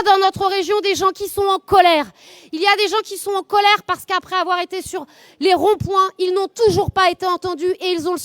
a dans notre région des gens qui sont en colère. Il y a des gens qui sont en colère parce qu'après avoir été sur les ronds-points, ils n'ont toujours pas été entendus et ils ont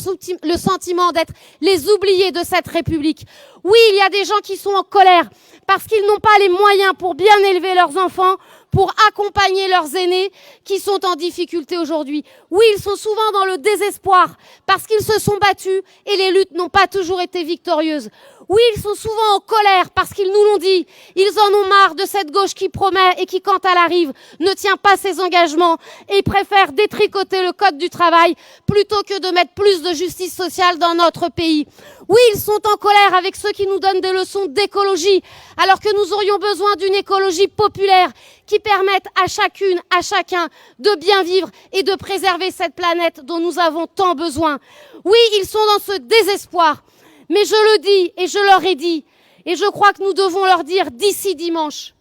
le sentiment d'être les oubliés de cette République. Oui, il y a des gens qui sont en colère parce qu'ils n'ont pas les moyens pour bien élever leurs enfants, pour accompagner leurs aînés qui sont en difficulté aujourd'hui. Oui, ils sont souvent dans le désespoir parce qu'ils se sont battus et les luttes n'ont pas toujours été victorieuses. Oui, ils sont souvent en colère parce qu'ils nous l'ont dit. Ils en ont marre de cette gauche qui promet et qui, quand elle arrive, ne tient pas ses engagements et préfère détricoter le code du travail plutôt que de mettre plus de justice sociale dans notre pays. Oui, ils sont en colère avec ceux qui nous donnent des leçons d'écologie, alors que nous aurions besoin d'une écologie populaire qui permette à chacune, à chacun de bien vivre et de préserver cette planète dont nous avons tant besoin. Oui, ils sont dans ce désespoir. Mais je le dis et je leur ai dit, et je crois que nous devons leur dire d'ici dimanche,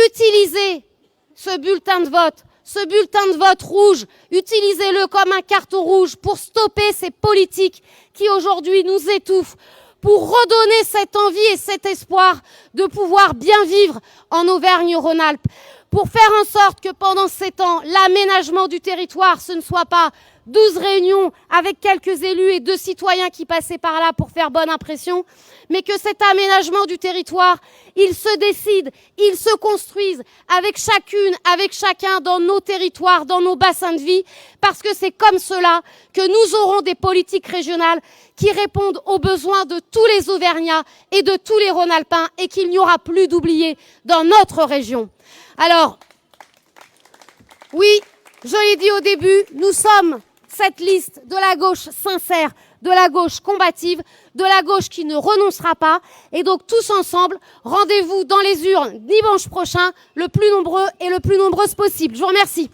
utilisez ce bulletin de vote rouge, utilisez-le comme un carton rouge pour stopper ces politiques qui aujourd'hui nous étouffent, pour redonner cette envie et cet espoir de pouvoir bien vivre en Auvergne-Rhône-Alpes, pour faire en sorte que pendant 7 ans, l'aménagement du territoire, ce ne soit pas 12 réunions avec quelques élus et 2 citoyens qui passaient par là pour faire bonne impression, mais que cet aménagement du territoire, il se décide, il se construise avec chacune, avec chacun dans nos territoires, dans nos bassins de vie, parce que c'est comme cela que nous aurons des politiques régionales qui répondent aux besoins de tous les Auvergnats et de tous les Rhône-Alpins et qu'il n'y aura plus d'oubliés dans notre région. Alors, oui, je l'ai dit au début, nous sommes cette liste de la gauche sincère, de la gauche combative, de la gauche qui ne renoncera pas. Et donc, tous ensemble, rendez-vous dans les urnes dimanche prochain, le plus nombreux et le plus nombreuse possible. Je vous remercie.